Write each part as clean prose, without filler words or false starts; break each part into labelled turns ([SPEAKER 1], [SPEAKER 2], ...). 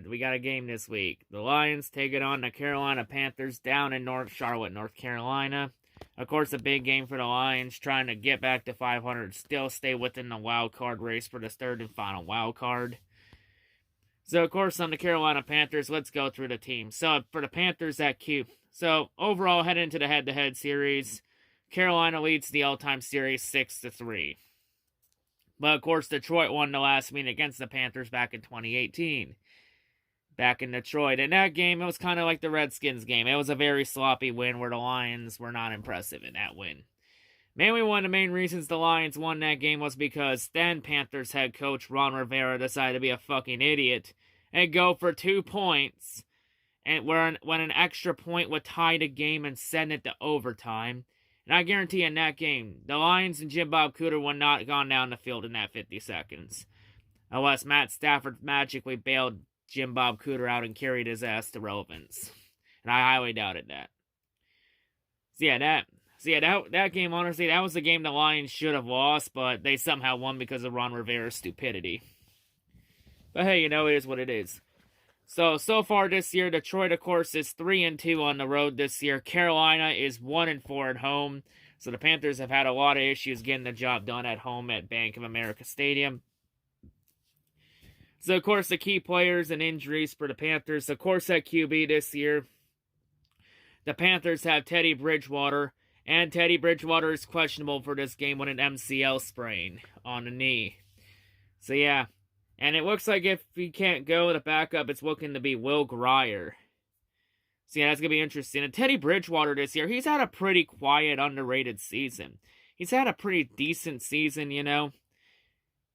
[SPEAKER 1] we got a game this week. The Lions taking on the Carolina Panthers down in Charlotte, North Carolina. Of course, a big game for the Lions, trying to get back to 500, still stay within the wild card race for the third and final wild card. So, of course, on the Carolina Panthers, let's go through the team. So, for the Panthers at Q. So, overall, heading into the head-to-head series, Carolina leads the all-time series 6-3. But, of course, Detroit won the last meeting against the Panthers back in 2018. Back in Detroit. In that game, it was kind of like the Redskins game. It was a very sloppy win where the Lions were not impressive in that win. Mainly one of the main reasons the Lions won that game was because then Panthers head coach Ron Rivera decided to be a fucking idiot and go for 2 points, and when an extra point would tie the game and send it to overtime. And I guarantee in that game, the Lions and Jim Bob Cooter would not have gone down the field in that 50 seconds. Unless Matt Stafford magically bailed Jim Bob Cooter out and carried his ass to relevance. And I highly doubted that. That game, honestly, that was the game the Lions should have lost, but they somehow won because of Ron Rivera's stupidity. But hey, it is what it is. So far this year, Detroit, of course, is 3-2 on the road this year. Carolina is 1-4 at home. So the Panthers have had a lot of issues getting the job done at home at Bank of America Stadium. So, of course, the key players and injuries for the Panthers. Of course, at QB this year, the Panthers have Teddy Bridgewater. And Teddy Bridgewater is questionable for this game with an MCL sprain on the knee. So, yeah. And it looks like if he can't go, the backup, it's looking to be Will Grier. So, yeah, that's going to be interesting. And Teddy Bridgewater this year, he's had a pretty quiet, underrated season. He's had a pretty decent season,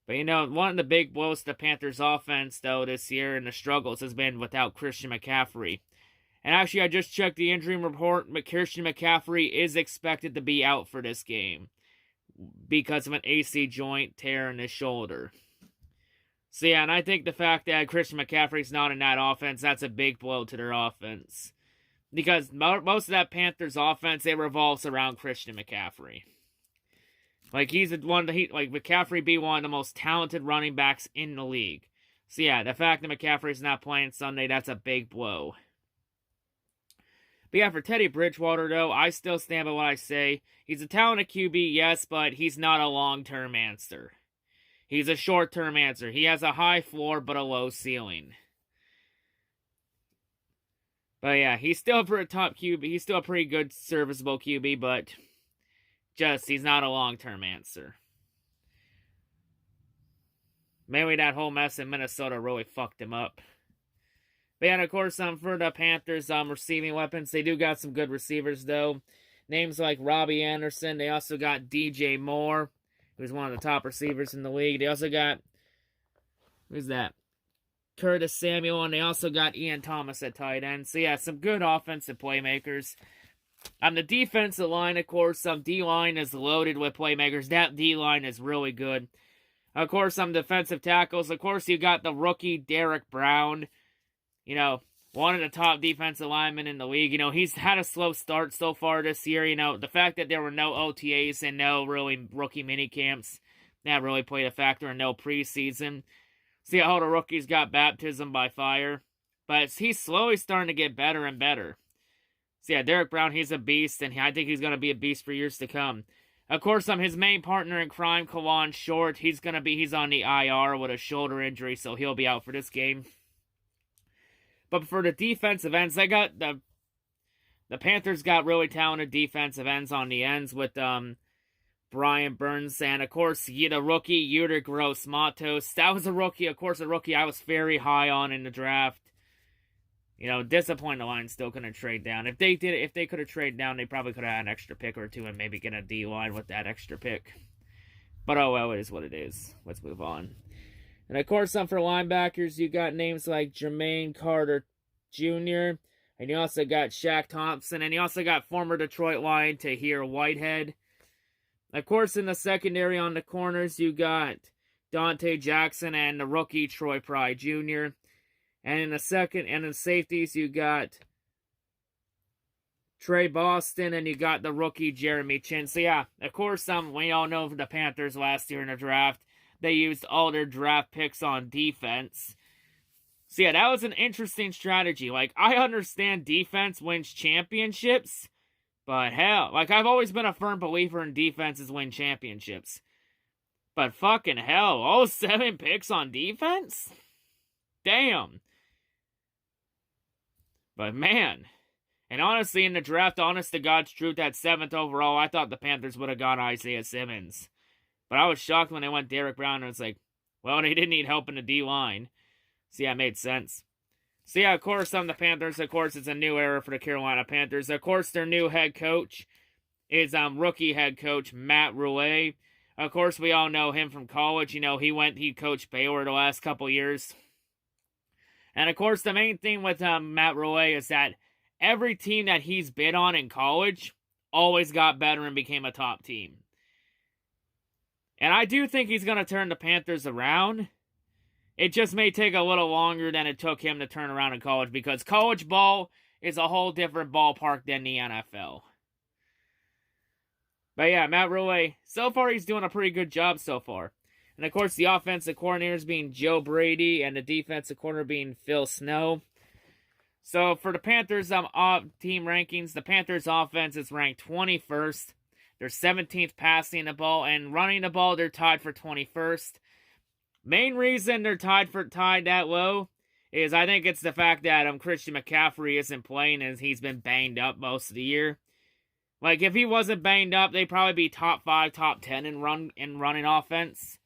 [SPEAKER 1] But, one of the big blows to the Panthers' offense, though, this year and the struggles has been without Christian McCaffrey. And actually, I just checked the injury report. Christian McCaffrey is expected to be out for this game because of an AC joint tear in his shoulder. So, yeah, and I think the fact that Christian McCaffrey's not in that offense, that's a big blow to their offense. Because most of that Panthers offense, it revolves around Christian McCaffrey. McCaffrey be one of the most talented running backs in the league. So, yeah, the fact that McCaffrey's not playing Sunday, that's a big blow. But yeah, for Teddy Bridgewater, though, I still stand by what I say. He's a talented QB, yes, but he's not a long-term answer. He's a short-term answer. He has a high floor, but a low ceiling. But yeah, he's still for a top QB. He's still a pretty good, serviceable QB, but he's not a long-term answer. Maybe that whole mess in Minnesota really fucked him up. But yeah, and of course, for the Panthers, receiving weapons, they do got some good receivers, though. Names like Robbie Anderson. They also got DJ Moore, who's one of the top receivers in the league. They also got, who's that? Curtis Samuel, and they also got Ian Thomas at tight end. So yeah, some good offensive playmakers. On the defensive line, of course, D-line is loaded with playmakers. That D-line is really good. Of course, some defensive tackles. Of course, you got the rookie Derek Brown. One of the top defensive linemen in the league. He's had a slow start so far this year. The fact that there were no OTAs and no really rookie minicamps, that really played a factor, and no preseason. See how the rookies got baptism by fire. But he's slowly starting to get better and better. So yeah, Derek Brown, he's a beast, and I think he's going to be a beast for years to come. Of course, his main partner in crime, Kawan Short, he's on the IR with a shoulder injury, so he'll be out for this game. But for the defensive ends, the Panthers got really talented defensive ends on the ends with Brian Burns, and of course, the rookie, Yuta Gross-Matos. That was a rookie I was very high on in the draft. Disappointing the Lions still couldn't trade down. If they could have traded down, they probably could have had an extra pick or two and maybe get a D-line with that extra pick. But oh well, it is what it is. Let's move on. And of course, for linebackers, you got names like Jermaine Carter Jr., and you also got Shaq Thompson, and you also got former Detroit Lion Tahir Whitehead. Of course, in the secondary on the corners, you got Dante Jackson and the rookie Troy Pride Jr. And in the safeties, you got Trey Boston, and you got the rookie Jeremy Chin. So yeah, of course, we all know the Panthers last year in the draft, they used all their draft picks on defense. So yeah, that was an interesting strategy. Like, I understand defense wins championships, but hell, like, I've always been a firm believer in defenses win championships. But fucking hell, all 7 picks on defense? Damn. But man, and honestly, in the draft, honest to God's truth, at 7th overall, I thought the Panthers would have gone Isaiah Simmons. But I was shocked when they went Derek Brown, and it's like, well, they didn't need help in the D-line. So yeah, it made sense. So yeah, of course, on the Panthers, of course, it's a new era for the Carolina Panthers. Of course, their new head coach is rookie head coach Matt Rhule. Of course, we all know him from college. You know, he coached Baylor the last couple years. And of course, the main thing with Matt Rhule is that every team that he's been on in college always got better and became a top team. And I do think he's going to turn the Panthers around. It just may take a little longer than it took him to turn around in college, because college ball is a whole different ballpark than the NFL. But yeah, Matt Rhule, so far he's doing a pretty good job so far. And of course, the offensive coordinators being Joe Brady and the defensive coordinator being Phil Snow. So for the Panthers team rankings, the Panthers offense is ranked 21st. They're 17th passing the ball, and running the ball, they're tied for 21st. Main reason they're tied that low is I think it's the fact that Christian McCaffrey isn't playing, and he's been banged up most of the year. Like, if he wasn't banged up, they'd probably be top 5, top 10 in running offense,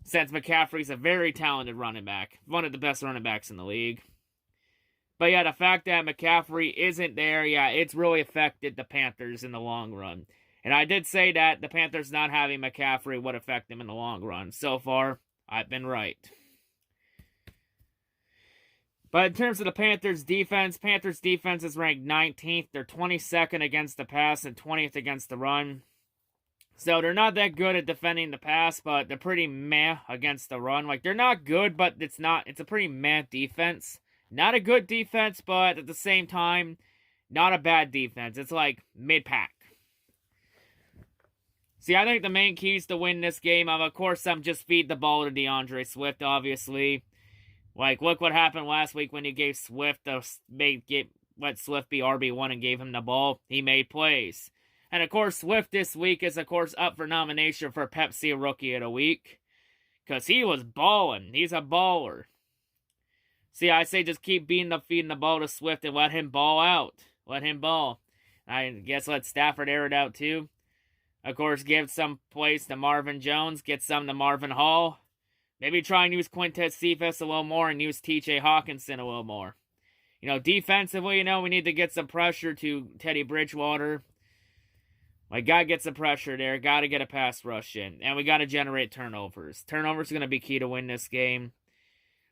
[SPEAKER 1] since McCaffrey's a very talented running back, one of the best running backs in the league. But yeah, the fact that McCaffrey isn't there, yeah, it's really affected the Panthers in the long run. And I did say that the Panthers not having McCaffrey would affect them in the long run. So far, I've been right. But in terms of the Panthers defense is ranked 19th. They're 22nd against the pass and 20th against the run. So they're not that good at defending the pass, but they're pretty meh against the run. Like, they're not good, but it's a pretty meh defense. Not a good defense, but at the same time, not a bad defense. It's like mid-pack. See, I think the main keys to win this game, of course, just feed the ball to DeAndre Swift, obviously. Like, look what happened last week when you gave Swift let Swift be RB1 and gave him the ball. He made plays. And, of course, Swift this week is, of course, up for nomination for Pepsi Rookie of the Week. Because he was balling. He's a baller. See, I say just keep feeding the ball to Swift and let him ball out. Let him ball. I guess let Stafford air it out, too. Of course, give some plays to Marvin Jones. Get some to Marvin Hall. Maybe try and use Quintez Cephas a little more and use T.J. Hawkinson a little more. You know, defensively, we need to get some pressure to Teddy Bridgewater. Like, gotta get some pressure there. Gotta get a pass rush in. And we gotta generate turnovers. Turnovers are gonna be key to win this game.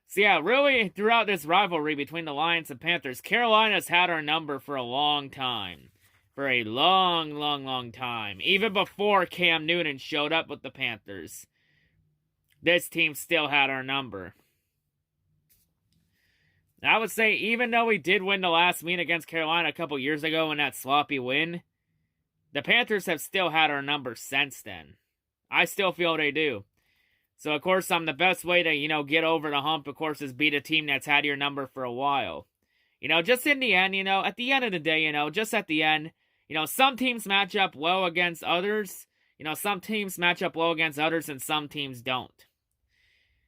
[SPEAKER 1] So yeah, really, throughout this rivalry between the Lions and Panthers, Carolina's had our number for a long time. For a long, long, long time. Even before Cam Newton showed up with the Panthers. This team still had our number. I would say, even though we did win the last meet against Carolina a couple years ago in that sloppy win, the Panthers have still had our number since then. I still feel they do. So, of course, the best way to, get over the hump, of course, is beat a team that's had your number for a while. Just in the end, at the end of the day, just at the end, some teams match up well against others. Some teams match up well against others and some teams don't.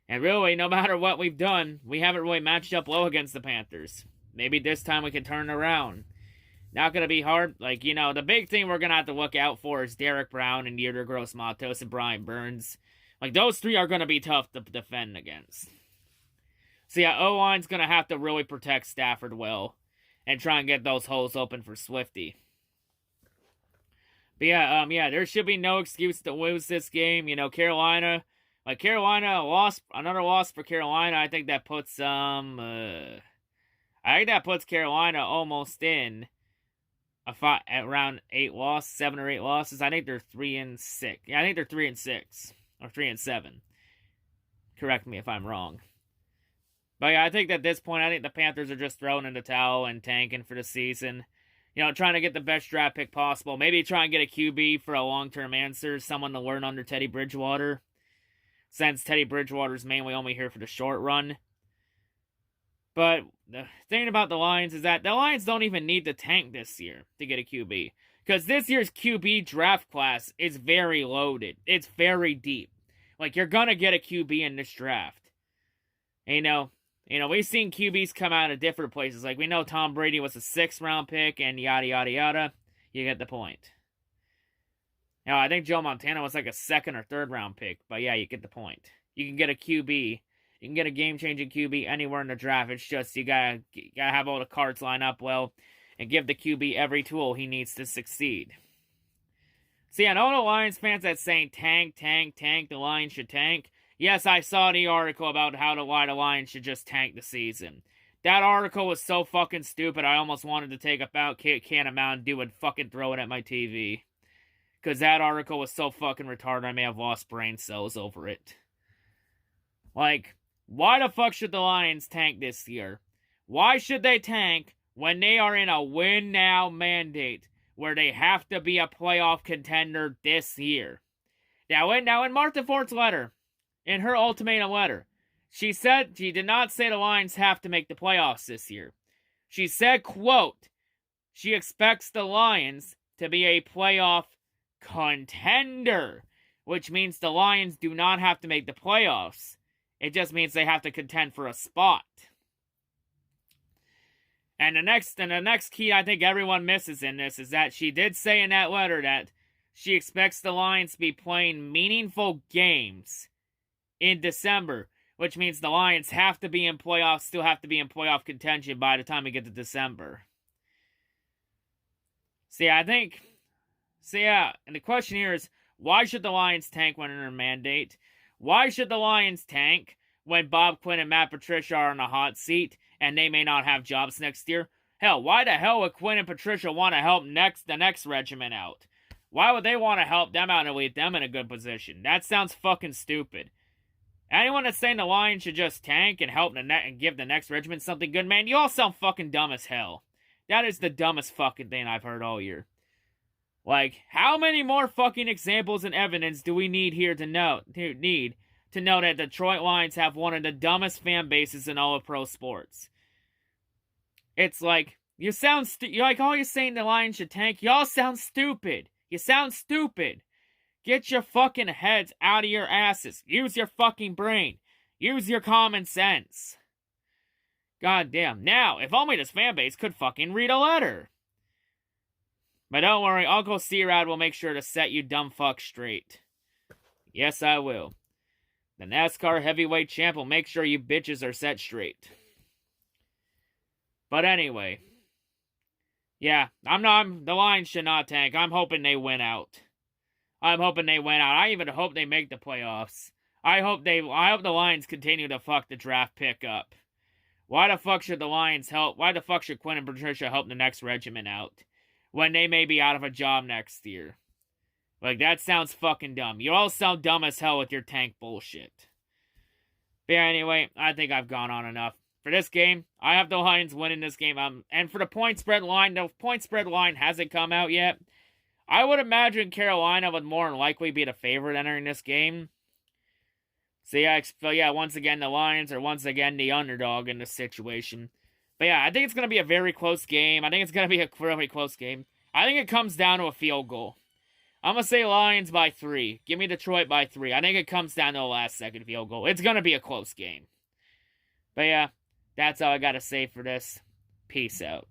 [SPEAKER 1] And really, no matter what we've done, we haven't really matched up well against the Panthers. Maybe this time we can turn it around. Not going to be hard. Like, the big thing we're going to have to look out for is Derek Brown and Yetur Gross-Matos and Brian Burns. Like, those three are going to be tough to defend against. So, yeah, O-line's going to have to really protect Stafford well and try and get those holes open for Swifty. But, yeah, there should be no excuse to lose this game. Carolina, another loss for Carolina. I think that puts Carolina almost in around 7 or 8 losses. I think they're 3-6. Yeah, I think they're 3-6 or 3-7. Correct me if I'm wrong. But yeah, I think at this point, I think the Panthers are just throwing in the towel and tanking for the season. Trying to get the best draft pick possible. Maybe try and get a QB for a long-term answer. Someone to learn under Teddy Bridgewater. Since Teddy Bridgewater's mainly only here for the short run. But the thing about the Lions is that the Lions don't even need to tank this year to get a QB. Because this year's QB draft class is very loaded. It's very deep. Like, you're going to get a QB in this draft. You know, we've seen QBs come out of different places. Like, we know Tom Brady was a 6th round pick and yada, yada, yada. You get the point. I think Joe Montana was like a 2nd or 3rd round pick. But yeah, you get the point. You can get a QB. You can get a game-changing QB anywhere in the draft. It's just you gotta have all the cards line up well and give the QB every tool he needs to succeed. See, I know the Lions fans that's saying tank, the Lions should tank. Yes, I saw the article about why the Lions should just tank the season. That article was so fucking stupid, I almost wanted to take a can of Mountain Dew and fucking throw it at my TV. Because that article was so fucking retarded, I may have lost brain cells over it. Like, why the fuck should the Lions tank this year? Why should they tank when they are in a win-now mandate where they have to be a playoff contender this year? Now, in Martha Fort's letter, in her ultimatum letter, she said she did not say the Lions have to make the playoffs this year. She said, quote, she expects the Lions to be a playoff contender, which means the Lions do not have to make the playoffs. It just means they have to contend for a spot. And the next key I think everyone misses in this is that she did say in that letter that she expects the Lions to be playing meaningful games in December, which means the Lions have to be in playoffs, still have to be in playoff contention by the time we get to December. And the question here is, why should the Lions tank when in a mandate? Why should the Lions tank when Bob Quinn and Matt Patricia are in the hot seat and they may not have jobs next year? Hell, why the hell would Quinn and Patricia want to help the next regiment out? Why would they want to help them out and leave them in a good position? That sounds fucking stupid. Anyone that's saying the Lions should just tank and help and give the next regiment something good, man, you all sound fucking dumb as hell. That is the dumbest fucking thing I've heard all year. Like, how many more fucking examples and evidence do we need here to know that Detroit Lions have one of the dumbest fan bases in all of pro sports? It's like, you're all saying the Lions should tank. Y'all sound stupid. You sound stupid. Get your fucking heads out of your asses. Use your fucking brain. Use your common sense. God damn. Now, if only this fan base could fucking read a letter. But don't worry, Uncle C-Rad will make sure to set you dumb fuck straight. Yes, I will. The NASCAR heavyweight champ will make sure you bitches are set straight. But anyway. Yeah, the Lions should not tank. I'm hoping they win out. I even hope they make the playoffs. I hope the Lions continue to fuck the draft pick up. Why the fuck should Quinn and Patricia help the next regiment out when they may be out of a job next year? Like, that sounds fucking dumb. You all sound dumb as hell with your tank bullshit. But yeah, anyway, I think I've gone on enough. For this game, I have the Lions winning this game. And for the point spread line hasn't come out yet. I would imagine Carolina would more than likely be the favorite entering this game. So yeah, once again, the Lions are once again the underdog in this situation. But yeah, I think it's going to be a very close game. I think it's going to be a really close game. I think it comes down to a field goal. I'm going to say Lions by 3. Give me Detroit by 3. I think it comes down to a last-second field goal. It's going to be a close game. But yeah, that's all I got to say for this. Peace out.